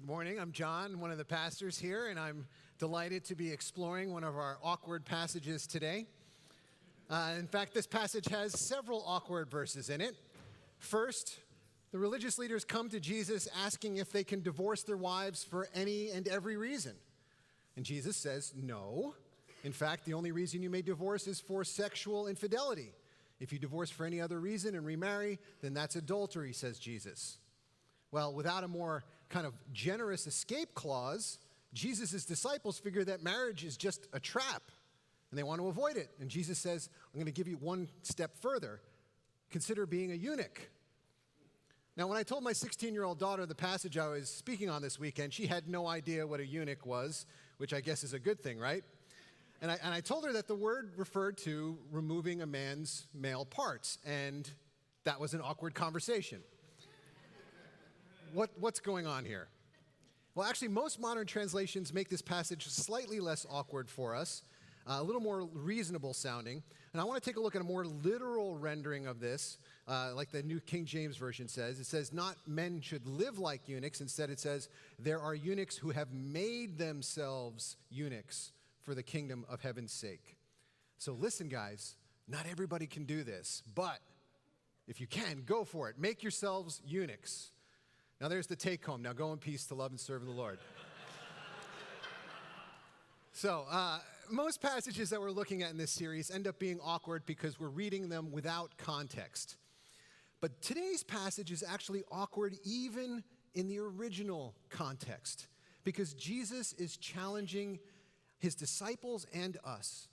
Good morning. I'm John, one of the pastors here, and I'm delighted to be exploring one of our awkward passages today. In fact, this passage has several awkward verses in it. First, the religious leaders come to Jesus asking if they can divorce their wives for any and every reason. And Jesus says, no. In fact, the only reason you may divorce is for sexual infidelity. If you divorce for any other reason and remarry, then that's adultery, says Jesus. Well, without a more kind of generous escape clause, Jesus' disciples figure that marriage is just a trap, and they want to avoid it. And Jesus says, I'm going to give you one step further. Consider being a eunuch. Now, when I told my 16-year-old daughter the passage I was speaking on this weekend, she had no idea what a eunuch was, which I guess is a good thing, right? And I told her that the word referred to removing a man's male parts, and that was an awkward conversation. What's going on here? Well, actually, most modern translations make this passage slightly less awkward for us, a little more reasonable sounding. And I want to take a look at a more literal rendering of this, like the New King James Version says. It says, not men should live like eunuchs. Instead, it says, there are eunuchs who have made themselves eunuchs for the kingdom of heaven's sake. So listen, guys, not everybody can do this, but if you can, go for it. Make yourselves eunuchs. Now there's the take home. Now go in peace to love and serve the Lord. So most passages that we're looking at in this series end up being awkward because we're reading them without context. But today's passage is actually awkward even in the original context because Jesus is challenging his disciples and us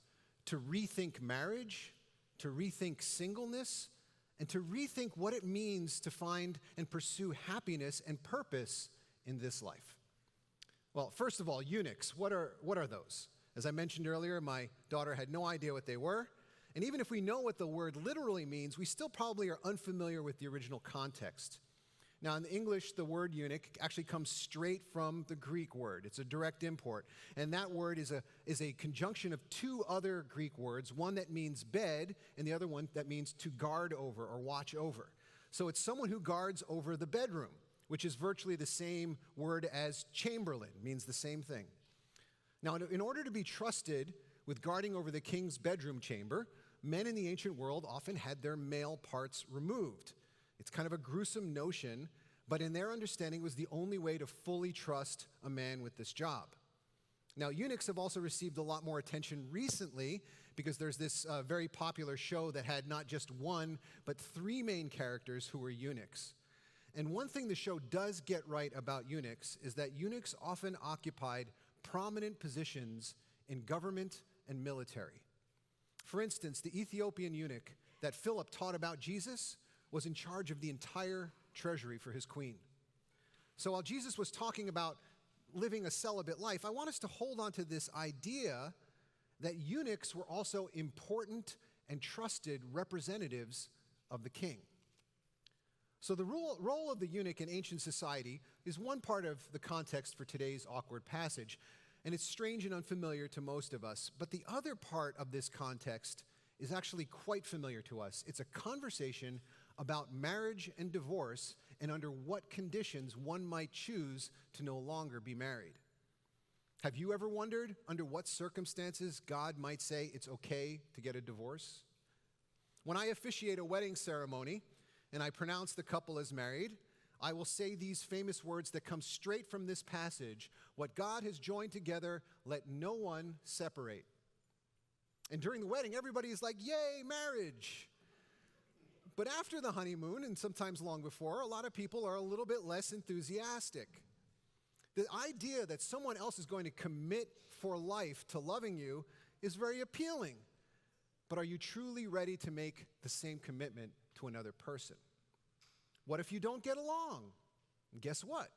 to rethink marriage, to rethink singleness, and to rethink what it means to find and pursue happiness and purpose in this life. Well, first of all, eunuchs, what are those? As I mentioned earlier, my daughter had no idea what they were. And even if we know what the word literally means, we still probably are unfamiliar with the original context. Now, in English, the word eunuch actually comes straight from the Greek word. It's a direct import. And that word is a conjunction of two other Greek words, one that means bed and the other one that means to guard over or watch over. So it's someone who guards over the bedroom, which is virtually the same word as chamberlain, means the same thing. Now, in order to be trusted with guarding over the king's bedroom chamber, men in the ancient world often had their male parts removed. It's kind of a gruesome notion, but in their understanding, it was the only way to fully trust a man with this job. Now, eunuchs have also received a lot more attention recently because there's this very popular show that had not just one, but three main characters who were eunuchs. And one thing the show does get right about eunuchs is that eunuchs often occupied prominent positions in government and military. For instance, the Ethiopian eunuch that Philip taught about Jesus was in charge of the entire treasury for his queen. So while Jesus was talking about living a celibate life, I want us to hold on to this idea that eunuchs were also important and trusted representatives of the king. So the role of the eunuch in ancient society is one part of the context for today's awkward passage, and it's strange and unfamiliar to most of us. But the other part of this context is actually quite familiar to us. It's a conversation about marriage and divorce and under what conditions one might choose to no longer be married. Have you ever wondered under what circumstances God might say it's okay to get a divorce? When I officiate a wedding ceremony and I pronounce the couple as married, I will say these famous words that come straight from this passage: what God has joined together, let no one separate. And during the wedding, everybody is like, yay, marriage. But after the honeymoon, and sometimes long before, a lot of people are a little bit less enthusiastic. The idea that someone else is going to commit for life to loving you is very appealing. But are you truly ready to make the same commitment to another person? What if you don't get along? And guess what?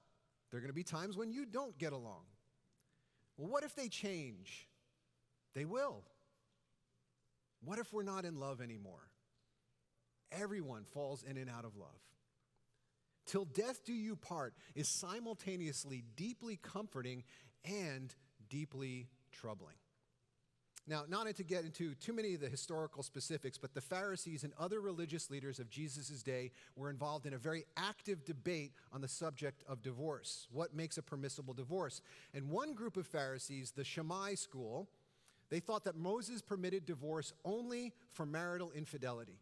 There are going to be times when you don't get along. Well, what if they change? They will. What if we're not in love anymore? Everyone falls in and out of love. Till death do you part is simultaneously deeply comforting and deeply troubling. Now, not to get into too many of the historical specifics, but the Pharisees and other religious leaders of Jesus' day were involved in a very active debate on the subject of divorce. What makes a permissible divorce? And one group of Pharisees, the Shammai school, they thought that Moses permitted divorce only for marital infidelity.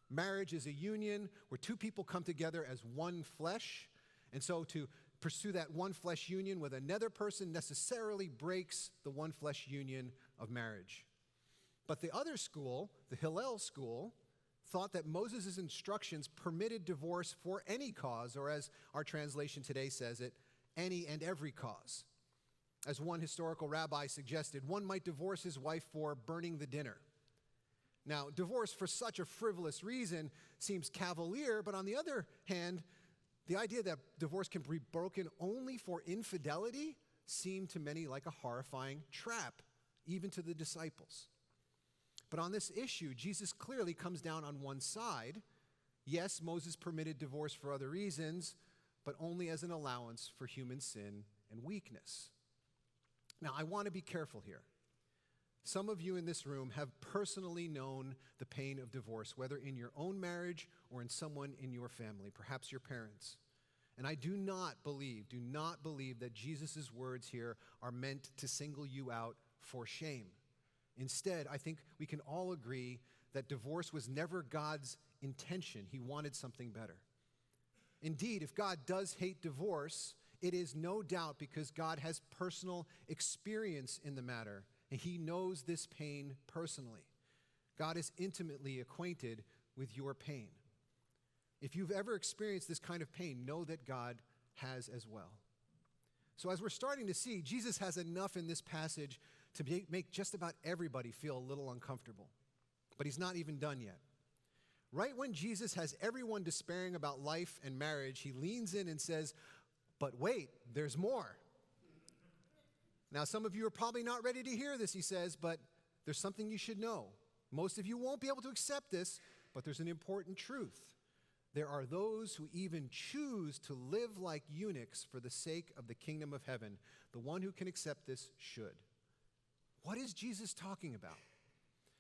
Marriage is a union where two people come together as one flesh, and so to pursue that one flesh union with another person necessarily breaks the one flesh union of marriage. But the other school, the Hillel school, thought that Moses' instructions permitted divorce for any cause, or as our translation today says it, any and every cause. As one historical rabbi suggested, one might divorce his wife for burning the dinner. Now, divorce for such a frivolous reason seems cavalier, but on the other hand, the idea that divorce can be broken only for infidelity seemed to many like a horrifying trap, even to the disciples. But on this issue, Jesus clearly comes down on one side. Yes, Moses permitted divorce for other reasons, but only as an allowance for human sin and weakness. Now, I want to be careful here. Some of you in this room have personally known the pain of divorce, whether in your own marriage or in someone in your family, perhaps your parents. And I do not believe that Jesus' words here are meant to single you out for shame. Instead, I think we can all agree that divorce was never God's intention. He wanted something better. Indeed, if God does hate divorce, it is no doubt because God has personal experience in the matter, and he knows this pain personally. God is intimately acquainted with your pain. If you've ever experienced this kind of pain, know that God has as well. So as we're starting to see, Jesus has enough in this passage to make just about everybody feel a little uncomfortable. But he's not even done yet. Right when Jesus has everyone despairing about life and marriage, he leans in and says, "But wait, there's more." Now, some of you are probably not ready to hear this, he says, but there's something you should know. Most of you won't be able to accept this, but there's an important truth. There are those who even choose to live like eunuchs for the sake of the kingdom of heaven. The one who can accept this should. What is Jesus talking about?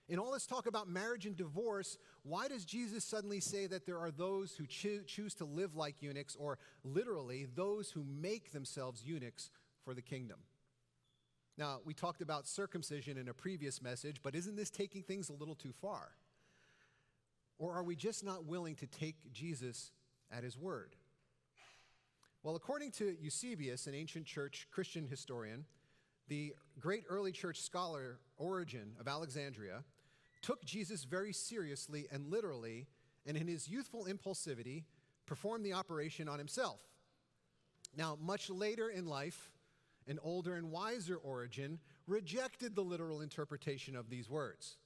In all this talk about marriage and divorce, why does Jesus suddenly say that there are those who choose to live like eunuchs, or literally those who make themselves eunuchs for the kingdom? Now, we talked about circumcision in a previous message, but isn't this taking things a little too far? Or are we just not willing to take Jesus at his word? Well, according to Eusebius, an ancient church Christian historian, the great early church scholar Origen of Alexandria took Jesus very seriously and literally, and in his youthful impulsivity, performed the operation on himself. Now, much later in life, an older and wiser Origen rejected the literal interpretation of these words.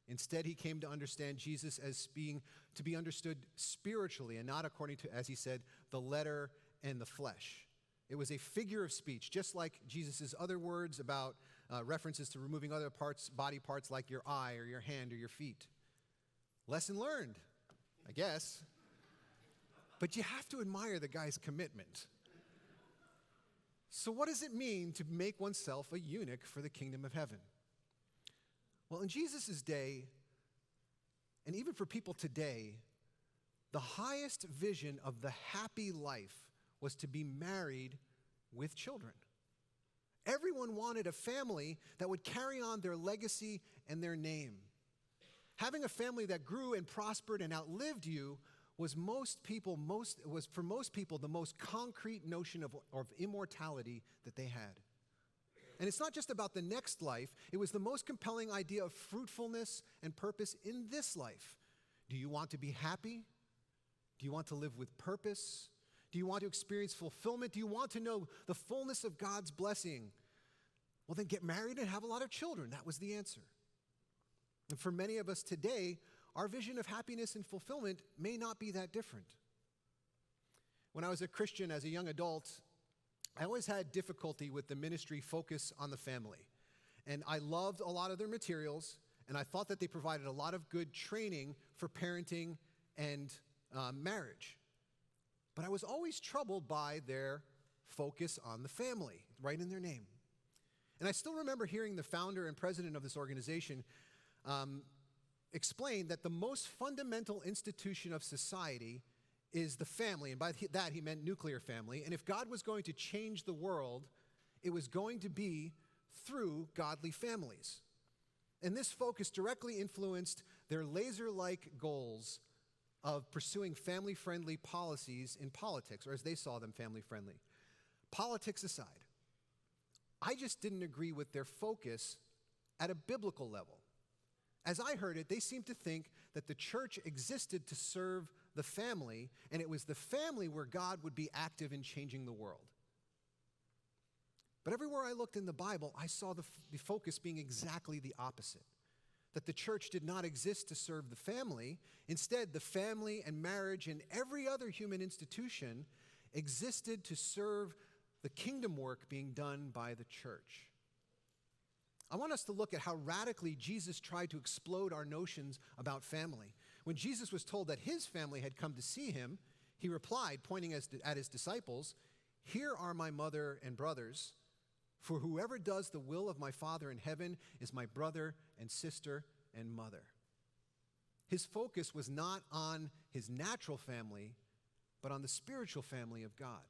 Instead, he came to understand Jesus as being to be understood spiritually and not according to, as he said, the letter and the flesh. It was a figure of speech, just like Jesus' other words about references to removing other parts, body parts like your eye or your hand or your feet. Lesson learned, I guess. But you have to admire the guy's commitment. So what does it mean to make oneself a eunuch for the kingdom of heaven? Well, in Jesus' day, and even for people today, the highest vision of the happy life was to be married with children. Everyone wanted a family that would carry on their legacy and their name. Having a family that grew and prospered and outlived you was for most people the most concrete notion of immortality that they had. And it's not just about the next life. It was the most compelling idea of fruitfulness and purpose in this life. Do you want to be happy? Do you want to live with purpose? Do you want to experience fulfillment? Do you want to know the fullness of God's blessing? Well, then get married and have a lot of children. That was the answer. And for many of us today, our vision of happiness and fulfillment may not be that different. When I was a Christian as a young adult, I always had difficulty with the ministry focus on the family. And I loved a lot of their materials, and I thought that they provided a lot of good training for parenting and marriage. But I was always troubled by their focus on the family, right in their name. And I still remember hearing the founder and president of this organization explain that the most fundamental institution of society is the family. And by that, he meant nuclear family. And if God was going to change the world, it was going to be through godly families. And this focus directly influenced their laser-like goals of pursuing family-friendly policies in politics, or as they saw them, family-friendly. Politics aside, I just didn't agree with their focus at a biblical level. As I heard it, they seemed to think that the church existed to serve the family, and it was the family where God would be active in changing the world. But everywhere I looked in the Bible, I saw the focus being exactly the opposite. That the church did not exist to serve the family. Instead, the family and marriage and every other human institution existed to serve the kingdom work being done by the church. I want us to look at how radically Jesus tried to explode our notions about family. When Jesus was told that his family had come to see him, he replied, pointing at his disciples, "Here are my mother and brothers, for whoever does the will of my Father in heaven is my brother and sister and mother." His focus was not on his natural family, but on the spiritual family of God.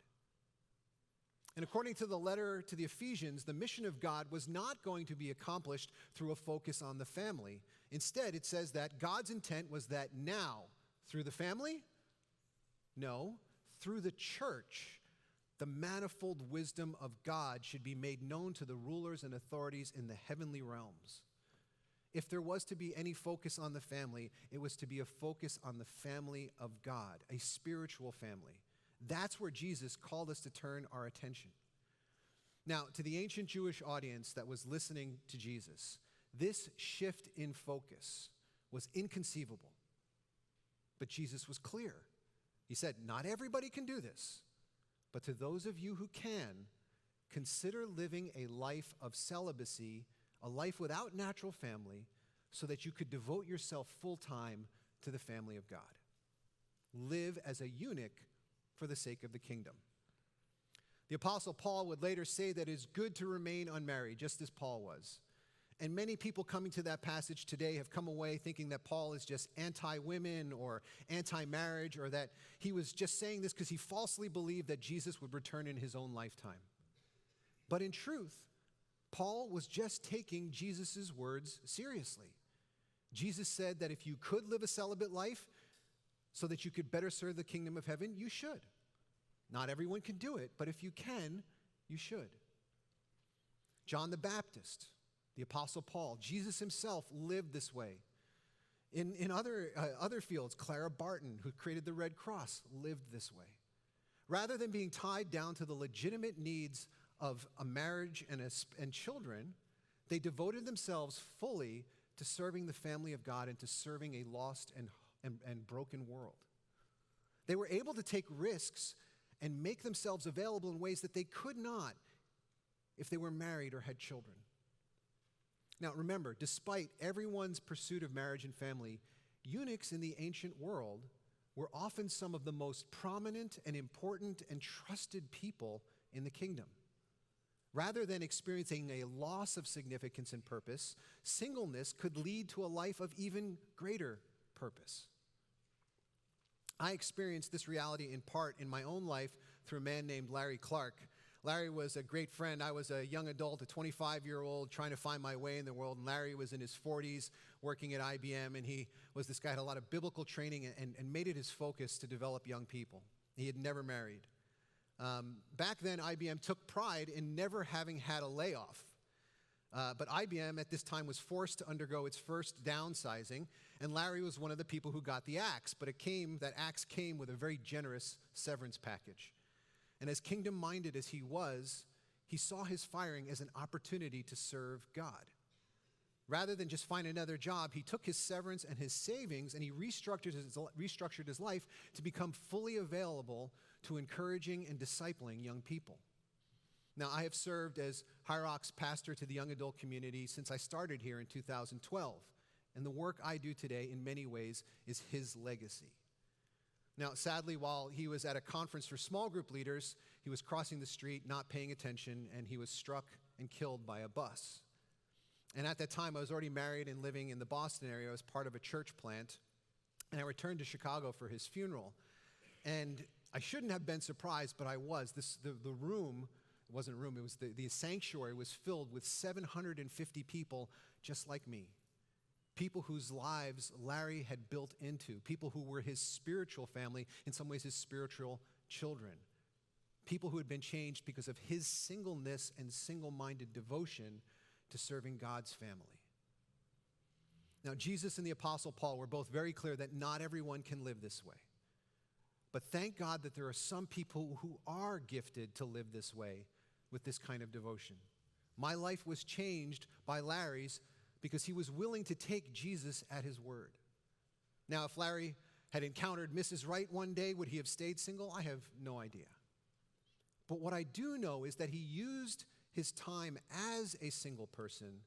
And according to the letter to the Ephesians, the mission of God was not going to be accomplished through a focus on the family. Instead, it says that God's intent was that now, through the family? No, through the church, the manifold wisdom of God should be made known to the rulers and authorities in the heavenly realms. If there was to be any focus on the family, it was to be a focus on the family of God, a spiritual family. That's where Jesus called us to turn our attention. Now, to the ancient Jewish audience that was listening to Jesus, this shift in focus was inconceivable. But Jesus was clear. He said, not everybody can do this, but to those of you who can, consider living a life of celibacy, a life without natural family, so that you could devote yourself full-time to the family of God. Live as a eunuch for the sake of the kingdom. The Apostle Paul would later say that it is good to remain unmarried, just as Paul was. And many people coming to that passage today have come away thinking that Paul is just anti-women or anti-marriage, or that he was just saying this because he falsely believed that Jesus would return in his own lifetime. But in truth, Paul was just taking Jesus' words seriously. Jesus said that if you could live a celibate life so that you could better serve the kingdom of heaven, you should. Not everyone can do it, but if you can, you should. John the Baptist, the Apostle Paul, Jesus himself lived this way. In other fields, Clara Barton, who created the Red Cross, lived this way. Rather than being tied down to the legitimate needs of a marriage and children, they devoted themselves fully to serving the family of God and to serving a lost and broken world. They were able to take risks and make themselves available in ways that they could not if they were married or had children. Now remember, despite everyone's pursuit of marriage and family, eunuchs in the ancient world were often some of the most prominent and important and trusted people in the kingdom. Rather than experiencing a loss of significance and purpose, singleness could lead to a life of even greater purpose. I experienced this reality in part in my own life through a man named Larry Clark. Larry was a great friend. I was a young adult, a 25-year-old, trying to find my way in the world. And Larry was in his 40s working at IBM, and he was this guy who had a lot of biblical training and made it his focus to develop young people. He had never married. Back then, IBM took pride in never having had a layoff. But IBM at this time was forced to undergo its first downsizing, and Larry was one of the people who got the axe. But that axe came with a very generous severance package. And as kingdom-minded as he was, he saw his firing as an opportunity to serve God. Rather than just find another job, he took his severance and his savings and he restructured his life to become fully available to encouraging and discipling young people. Now, I have served as Hierarch's pastor to the young adult community since I started here in 2012. And the work I do today, in many ways, is his legacy. Now, sadly, while he was at a conference for small group leaders, he was crossing the street, not paying attention, and he was struck and killed by a bus. And at that time, I was already married and living in the Boston area. I was part of a church plant. And I returned to Chicago for his funeral. And I shouldn't have been surprised, but I was. The room, it wasn't a room, it was the sanctuary was filled with 750 people just like me. People whose lives Larry had built into. People who were his spiritual family, in some ways his spiritual children. People who had been changed because of his singleness and single-minded devotion to serving God's family. Now, Jesus and the Apostle Paul were both very clear that not everyone can live this way. But thank God that there are some people who are gifted to live this way with this kind of devotion. My life was changed by Larry's because he was willing to take Jesus at his word. Now, if Larry had encountered Mrs. Right one day, would he have stayed single? I have no idea. But what I do know is that he used his time as a single person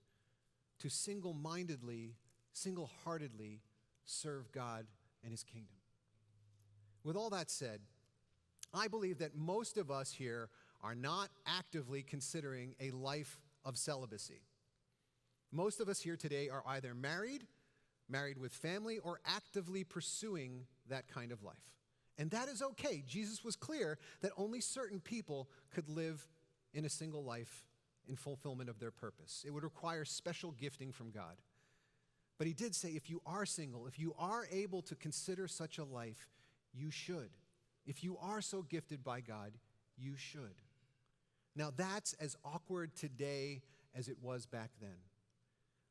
to single-mindedly, single-heartedly serve God and his kingdom. With all that said, I believe that most of us here are not actively considering a life of celibacy. Most of us here today are either married with family, or actively pursuing that kind of life. And that is okay. Jesus was clear that only certain people could live in a single life in fulfillment of their purpose. It would require special gifting from God. But he did say, if you are single, if you are able to consider such a life, you should. If you are so gifted by God, you should. Now that's as awkward today as it was back then.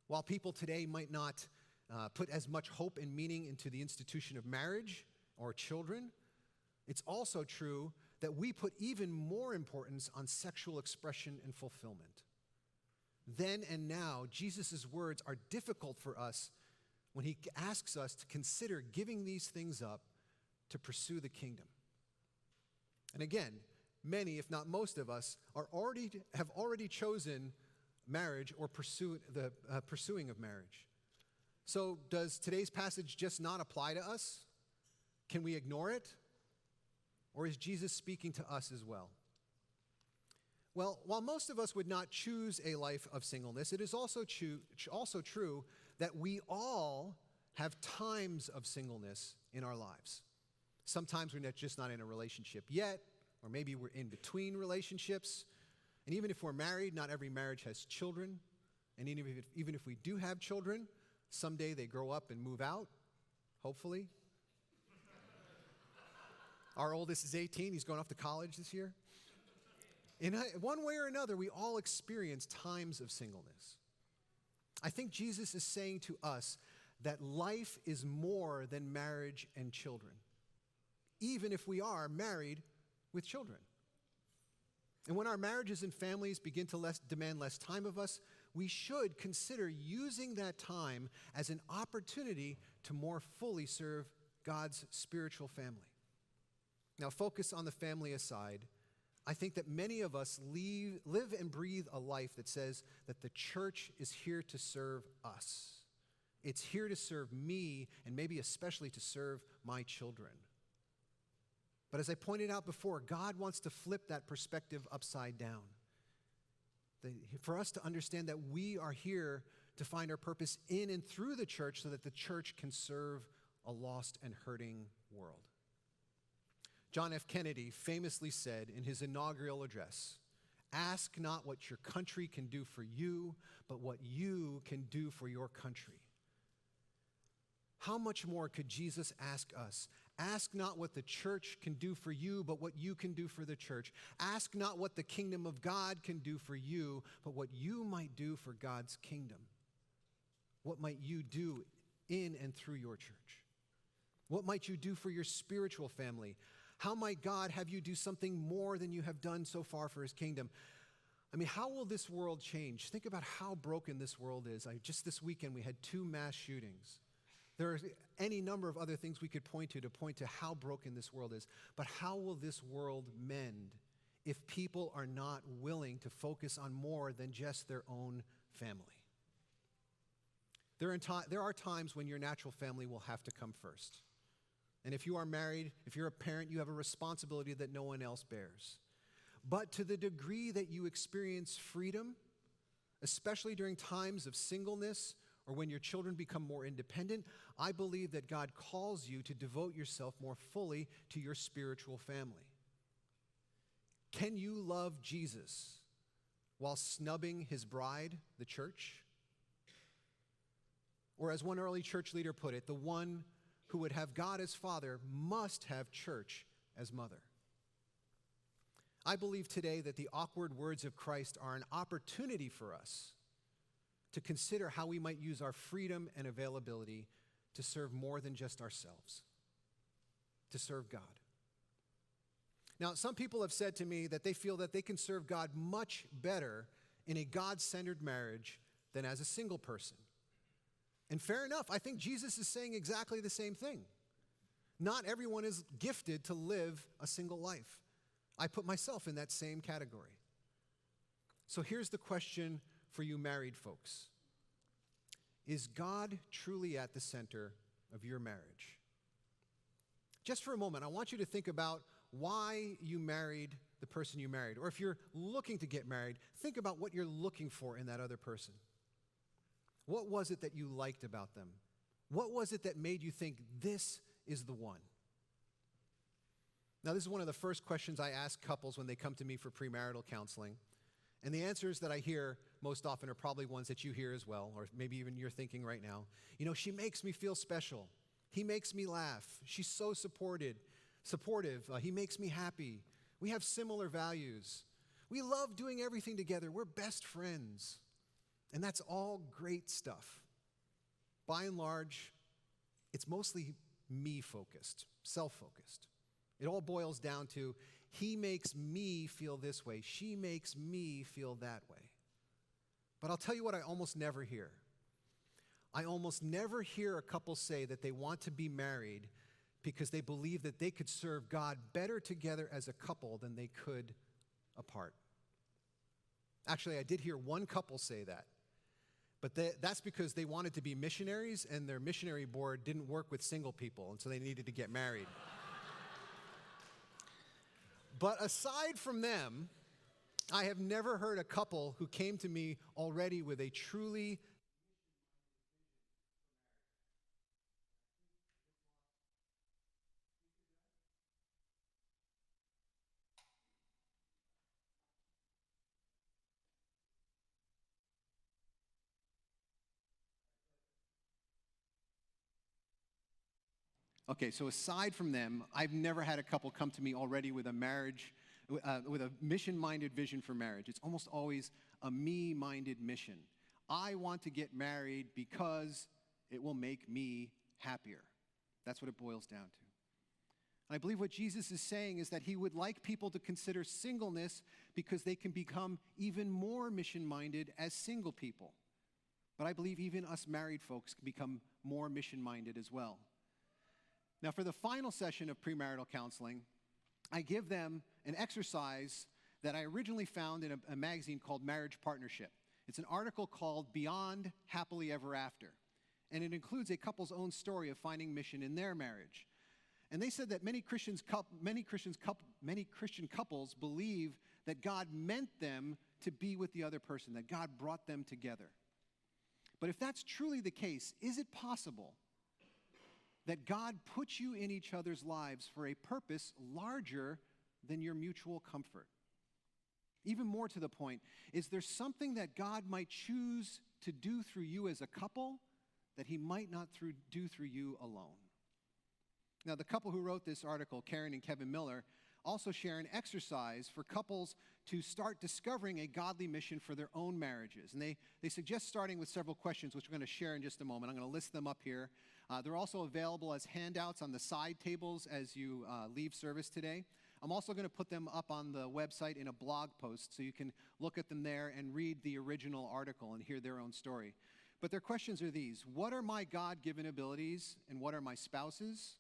While people today might not put as much hope and meaning into the institution of marriage or children, it's also true that we put even more importance on sexual expression and fulfillment. Then and now, Jesus' words are difficult for us when he asks us to consider giving these things up to pursue the kingdom. And again, many, if not most of us, have already chosen marriage or pursuing of marriage. So does today's passage just not apply to us? Can we ignore it? Or is Jesus speaking to us as well? Well, while most of us would not choose a life of singleness, it is also true that we all have times of singleness in our lives. Sometimes we're just not in a relationship yet, or maybe we're in between relationships. And even if we're married, not every marriage has children. And even if we do have children, someday they grow up and move out, hopefully. Our oldest is 18. He's going off to college this year. In one way or another, we all experience times of singleness. I think Jesus is saying to us that life is more than marriage and children, even if we are married with children. And when our marriages and families begin to demand less time of us, we should consider using that time as an opportunity to more fully serve God's spiritual family. Now, focus on the family aside, I think that many of us live and breathe a life that says that the church is here to serve us. It's here to serve me, and maybe especially to serve my children. But as I pointed out before, God wants to flip that perspective upside down. For us to understand that we are here to find our purpose in and through the church so that the church can serve a lost and hurting world. John F. Kennedy famously said in his inaugural address, "Ask not what your country can do for you, but what you can do for your country." How much more could Jesus ask us? Ask not what the church can do for you, but what you can do for the church. Ask not what the kingdom of God can do for you, but what you might do for God's kingdom. What might you do in and through your church? What might you do for your spiritual family? How might God have you do something more than you have done so far for his kingdom? I mean, how will this world change? Think about how broken this world is. Just this weekend, we had 2 mass shootings. There are any number of other things we could point to how broken this world is. But how will this world mend if people are not willing to focus on more than just their own family? There are times when your natural family will have to come first. And if you are married, if you're a parent, you have a responsibility that no one else bears. But to the degree that you experience freedom especially during times of singleness or when your children become more independent, I believe that God calls you to devote yourself more fully to your spiritual family. Can you love Jesus while snubbing his bride, the church? Or as one early church leader put it, the one who would have God as father must have church as mother. I believe today that the awkward words of Christ are an opportunity for us to consider how we might use our freedom and availability to serve more than just ourselves, to serve God. Now, some people have said to me that they feel that they can serve God much better in a God-centered marriage than as a single person. And fair enough, I think Jesus is saying exactly the same thing. Not everyone is gifted to live a single life. I put myself in that same category. So here's the question for you married folks. Is God truly at the center of your marriage? Just for a moment, I want you to think about why you married the person you married. Or if you're looking to get married, think about what you're looking for in that other person. What was it that you liked about them? What was it that made you think this is the one? Now, this is one of the first questions I ask couples when they come to me for premarital counseling. And the answers that I hear most often are probably ones that you hear as well, or maybe even you're thinking right now. You know, she makes me feel special. He makes me laugh. She's so supportive. He makes me happy. We have similar values. We love doing everything together. We're best friends. And that's all great stuff. By and large, it's mostly me-focused, self-focused. It all boils down to, he makes me feel this way. She makes me feel that way. But I'll tell you what I almost never hear. I almost never hear a couple say that they want to be married because they believe that they could serve God better together as a couple than they could apart. Actually, I did hear one couple say that. But that's because they wanted to be missionaries, and their missionary board didn't work with single people, and so they needed to get married. But aside from them, I have never heard a couple who came to me already with a truly Okay, so aside from them, I've never had a couple come to me already with a marriage, with a mission-minded vision for marriage. It's almost always a me-minded mission. I want to get married because it will make me happier. That's what it boils down to. And I believe what Jesus is saying is that he would like people to consider singleness because they can become even more mission-minded as single people. But I believe even us married folks can become more mission-minded as well. Now, for the final session of premarital counseling, I give them an exercise that I originally found in a magazine called Marriage Partnership. It's an article called Beyond Happily Ever After, and it includes a couple's own story of finding mission in their marriage. And they said that many Christian couples believe that God meant them to be with the other person, that God brought them together. But if that's truly the case, is it possible that God puts you in each other's lives for a purpose larger than your mutual comfort? Even more to the point, is there something that God might choose to do through you as a couple that he might not do through you alone? Now, the couple who wrote this article, Karen and Kevin Miller, also share an exercise for couples to start discovering a godly mission for their own marriages. And they suggest starting with several questions, which we're going to share in just a moment. I'm going to list them up here. They're also available as handouts on the side tables as you leave service today. I'm also going to put them up on the website in a blog post so you can look at them there and read the original article and hear their own story. But their questions are these: what are my God-given abilities and what are my spouse's?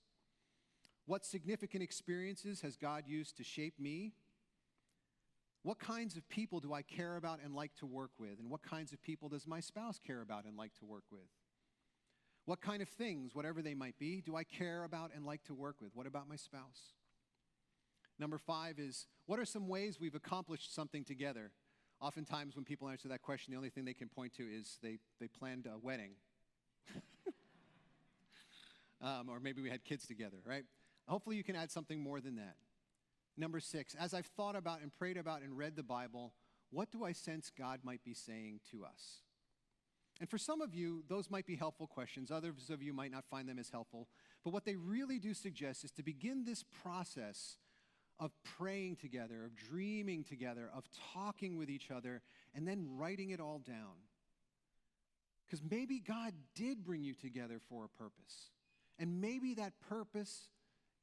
What significant experiences has God used to shape me? What kinds of people do I care about and like to work with? And what kinds of people does my spouse care about and like to work with? What kind of things, whatever they might be, do I care about and like to work with? What about my spouse? Number 5 is, what are some ways we've accomplished something together? Oftentimes when people answer that question, the only thing they can point to is they planned a wedding. Or maybe we had kids together, right? Hopefully you can add something more than that. Number 6, as I've thought about and prayed about and read the Bible, what do I sense God might be saying to us? And for some of you, those might be helpful questions. Others of you might not find them as helpful. But what they really do suggest is to begin this process of praying together, of dreaming together, of talking with each other, and then writing it all down. Because maybe God did bring you together for a purpose. And maybe that purpose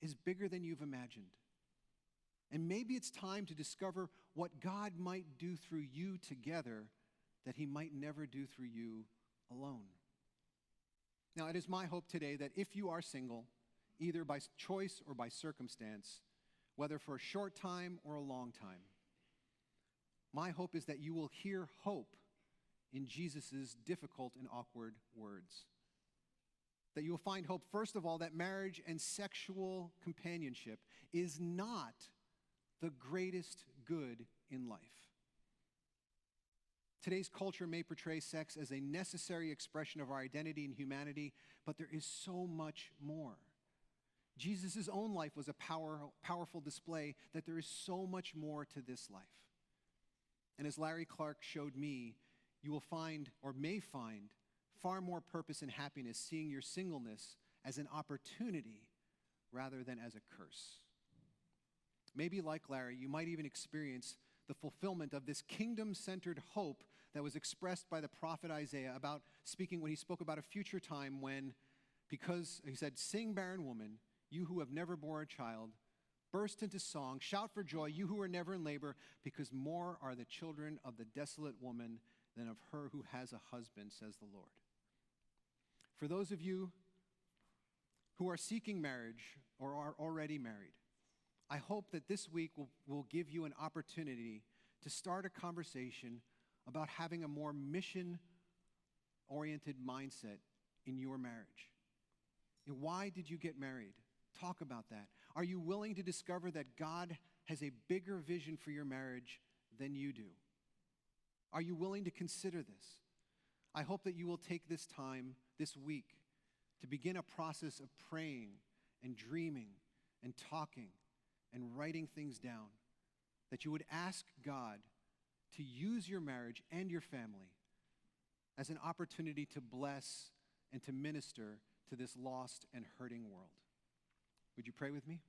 is bigger than you've imagined. And maybe it's time to discover what God might do through you together that he might never do through you alone. Now, it is my hope today that if you are single, either by choice or by circumstance, whether for a short time or a long time, my hope is that you will hear hope in Jesus' difficult and awkward words. That you will find hope, first of all, that marriage and sexual companionship is not the greatest good in life. Today's culture may portray sex as a necessary expression of our identity and humanity, but there is so much more. Jesus' own life was a powerful display that there is so much more to this life. And as Larry Clark showed me, you will find, or may find, far more purpose and happiness seeing your singleness as an opportunity rather than as a curse. Maybe like Larry, you might even experience the fulfillment of this kingdom-centered hope that was expressed by the prophet Isaiah when he spoke about a future time when, because he said, "Sing, barren woman, you who have never borne a child, burst into song, shout for joy, you who are never in labor, because more are the children of the desolate woman than of her who has a husband, says the Lord." For those of you who are seeking marriage or are already married, I hope that this week will give you an opportunity to start a conversation about having a more mission-oriented mindset in your marriage. And why did you get married? Talk about that. Are you willing to discover that God has a bigger vision for your marriage than you do? Are you willing to consider this? I hope that you will take this time this week to begin a process of praying and dreaming and talking and writing things down, that you would ask God to use your marriage and your family as an opportunity to bless and to minister to this lost and hurting world. Would you pray with me?